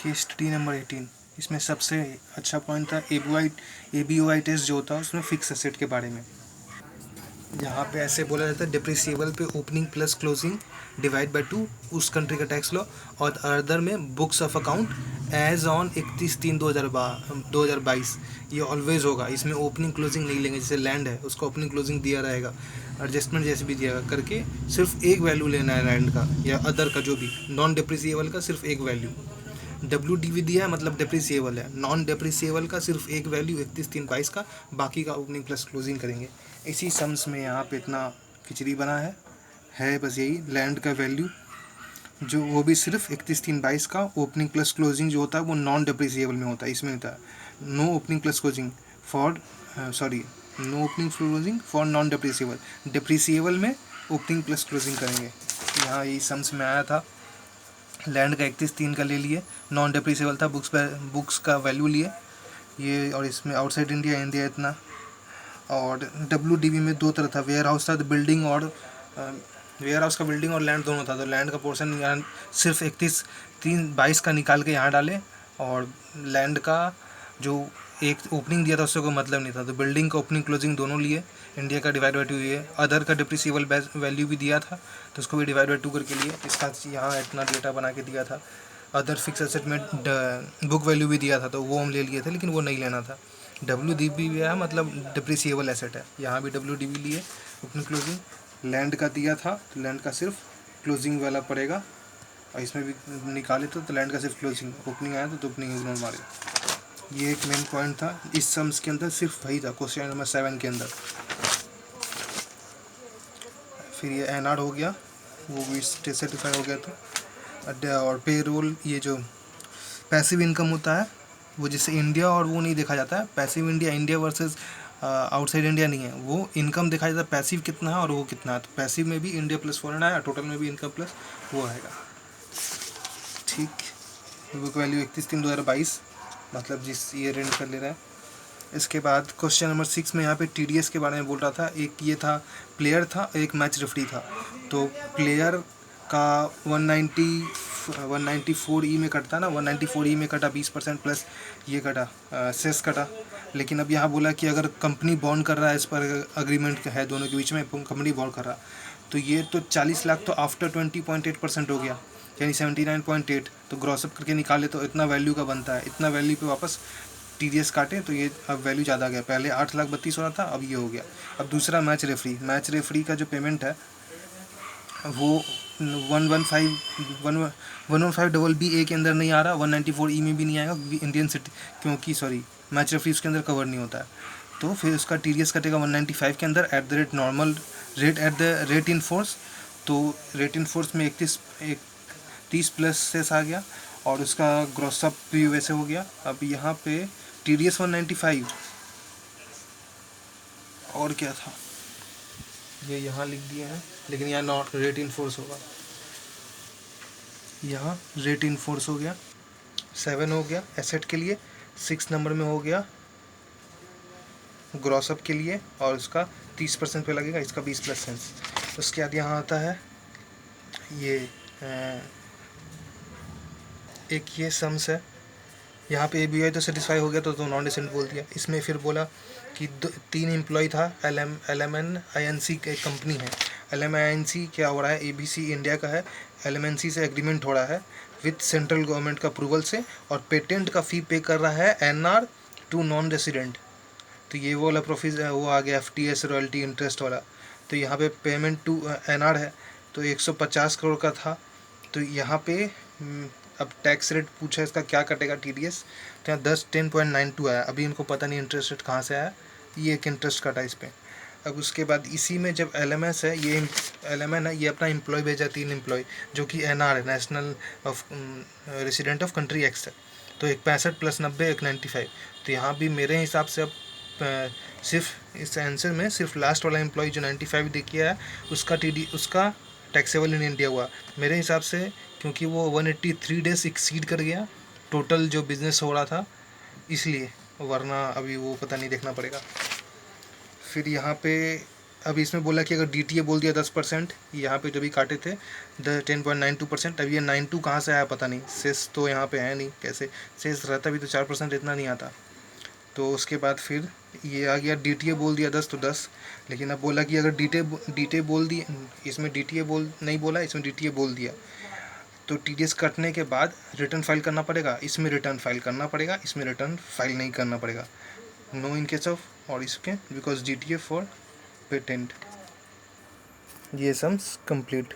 Case study number 18, इसमें सबसे अच्छा पॉइंट था ABOI टेस्ट जो होता है उसमें फिक्स एसेट के बारे में। यहाँ पे ऐसे बोला जाता है डिप्रिसिएबल पे opening plus closing divide by 2 उस कंट्री का टैक्स लॉ, और अदर में books of account as on 31/3/2022 ये ऑलवेज होगा। इसमें ओपनिंग क्लोजिंग नहीं लेंगे, जैसे लैंड है उसका ओपनिंग क्लोजिंग दिया रहेगा, एडजस्टमेंट जैसे भी दिया करके सिर्फ एक वैल्यू लेना है लैंड का या अदर का, जो भी नॉन डिप्रिसिएबल का सिर्फ एक वैल्यू। WDV दिया है मतलब डिप्रिसिएबल है, नॉन डिप्रिसिएबल का सिर्फ एक वैल्यू 31/3/22 का, बाकी का ओपनिंग प्लस क्लोजिंग करेंगे। इसी सम्स में यहाँ पे इतना खिचड़ी बना है बस यही लैंड का वैल्यू जो वो भी सिर्फ 31/3/22 का, ओपनिंग प्लस क्लोजिंग जो होता है वो नॉन डिप्रिसिएबल में होता है, इसमें होता है no opening plus closing for no opening closing for non depreciable. Depreciable में ओपनिंग प्लस क्लोजिंग करेंगे। यहाँ यही सम्स में आया था, लैंड का 31/3 का ले लिए, नॉन डिप्रिसिएबल था, बुक्स का वैल्यू लिए ये, और इसमें आउटसाइड इंडिया इतना। और WDV में दो तरह था, वेयर हाउस था, बिल्डिंग और वेयर हाउस का बिल्डिंग और लैंड दोनों था, तो लैंड का पोर्शन सिर्फ 31/3/22 का निकाल के यहाँ डाले, और लैंड का जो एक ओपनिंग दिया था उससे कोई मतलब नहीं था, तो बिल्डिंग का ओपनिंग क्लोजिंग दोनों लिए, इंडिया का डिवाइड बाई 2 ये, अदर का डिप्रिसिएबल वैल्यू भी दिया था तो उसको भी डिवाइड बाई 2 करके लिए, इसका यहाँ इतना डेटा बना के दिया था। अदर फिक्स एसेट में बुक वैल्यू भी दिया था तो वो हम ले लिए थे, लेकिन वो नहीं लेना था। WDV भी है मतलब डिप्रिसिएबल एसेट है, यहाँ भी WDV लिए ओपनिंग क्लोजिंग। लैंड का दिया था तो लैंड का सिर्फ क्लोजिंग वाला पड़ेगा, और इसमें भी निकाले तो लैंड का सिर्फ क्लोजिंग, ओपनिंग आया तो ओपनिंग इग्नोर मारे। ये एक मेन पॉइंट था इस सम्स के अंदर, सिर्फ वही था क्वेश्चन नंबर 7 के अंदर। फिर ये NR हो गया, वो भी सर्टिफाई हो गया था। और पे रोल, ये जो पैसिव इनकम होता है वो जिससे इंडिया और वो नहीं देखा जाता है, passive India versus outside India नहीं है, वो इनकम देखा जाता है पैसिव कितना है और वो कितना है, तो पैसिव में भी इंडिया प्लस फॉरेन आया, टोटल में भी इनकम प्लस वो आएगा। ठीक, बुक वैल्यू 31/3/2022 मतलब जिस ईयर एंड कर ले रहा है। इसके बाद क्वेश्चन नंबर 6 में यहाँ पे TDS के बारे में बोल रहा था, एक ये था प्लेयर था, एक मैच रेफरी था। तो प्लेयर का 194E में कटता ना, 194E में कटा 20% प्लस ये कटा सेस कटा। लेकिन अब यहाँ बोला कि अगर कंपनी बॉन्ड कर रहा है, इस पर अग्रीमेंट है दोनों के बीच में, कंपनी बॉन्ड कर रहा तो ये तो 40 लाख तो आफ्टर 20.8% हो गया, यानी 79.8, तो ग्रॉसअप करके निकाले तो इतना वैल्यू का बनता है, इतना वैल्यू पे वापस TDS काटे तो ये अब वैल्यू ज़्यादा आ गया, पहले 8,32,000 हो रहा था, अब ये हो गया। अब दूसरा मैच रेफरी का जो पेमेंट है वो 115BA के अंदर नहीं आ रहा, 194E में भी नहीं आएगा इंडियन सिटी, क्योंकि मैच रेफरी उसके अंदर कवर नहीं होता है, तो फिर उसका TDS कटेगा 195 के अंदर at the rate normal rate at the rate in force. तो रेट इन फोर्स में 30 प्लस सेस आ गया, और उसका ग्रॉसअप भी वैसे हो गया। अब यहाँ पे TDS 195 और क्या था ये यहाँ लिख दिए हैं, लेकिन यहाँ नॉट रेट इन फोर्स होगा, यहाँ रेट इन फोर्स हो गया। 7 हो गया एसेट के लिए, 6 नंबर में हो गया ग्रॉसअप के लिए, और उसका 30% पे लगेगा, इसका 20 प्लस सेंस। उसके बाद यहाँ आता है ये एक ये सम्स है, यहाँ पे ABOI तो सेटिस्फाई हो गया तो नॉन डिसेंट बोल दिया। इसमें फिर बोला कि 3 एम्प्लॉय था, LMNINC एक कंपनी है, LMNINC क्या हो रहा है, ABC इंडिया का है, LMNC से एग्रीमेंट हो रहा है विथ सेंट्रल गवर्नमेंट का अप्रूवल से, और पेटेंट का फ़ी पे कर रहा है NR टू नॉन रेसिडेंट। तो ये वो वाला प्रोफिस वो आ गया FTS रॉयल्टी इंटरेस्ट वाला। तो यहाँ पे पेमेंट टू NR है तो 150 करोड़ का था। तो यहाँ पे अब टैक्स रेट पूछा इसका क्या कटेगा TDS, तो यहाँ 10.92 आया। अभी इनको पता नहीं इंटरेस्ट रेट कहाँ से आया, ये एक इंटरेस्ट कटा इस पर। अब उसके बाद इसी में जब LMS है, ये LMN है, ये अपना एम्प्लॉय भेजा 3 एम्प्लॉय जो कि NR है, national of resident of country x है। तो एक 65 प्लस 90 एक 95। तो यहाँ भी मेरे हिसाब से अब सिर्फ इस आंसर में सिर्फ लास्ट वाला एम्प्लॉय जो 95 दे किया है उसका टैक्सेबल इन इंडिया हुआ मेरे हिसाब से, क्योंकि वो 183 डेज एक्सीड कर गया टोटल जो बिज़नेस हो रहा था, इसलिए, वरना अभी वो पता नहीं देखना पड़ेगा। फिर यहाँ पे अब इसमें बोला कि अगर DTA बोल दिया 10%, यहाँ पे जो भी काटे थे 10.92%, अब ये 92 कहाँ से आया पता नहीं, सेस तो यहाँ पे है नहीं, कैसे सेस रहता भी तो 4% इतना नहीं आता। तो उसके बाद फिर ये आ गया DTA बोल दिया 10 तो 10, लेकिन अब बोला कि अगर DTA बोल दिया, इसमें DTA बोल नहीं बोला, इसमें DTA बोल दिया, तो TDS कटने के बाद रिटर्न फाइल करना पड़ेगा, इसमें रिटर्न फाइल करना पड़ेगा, इसमें रिटर्न फाइल नहीं करना पड़ेगा, नो इन केस ऑफ, और इसके बिकॉज DTA फॉर पेटेंट। ये सम्स कंप्लीट।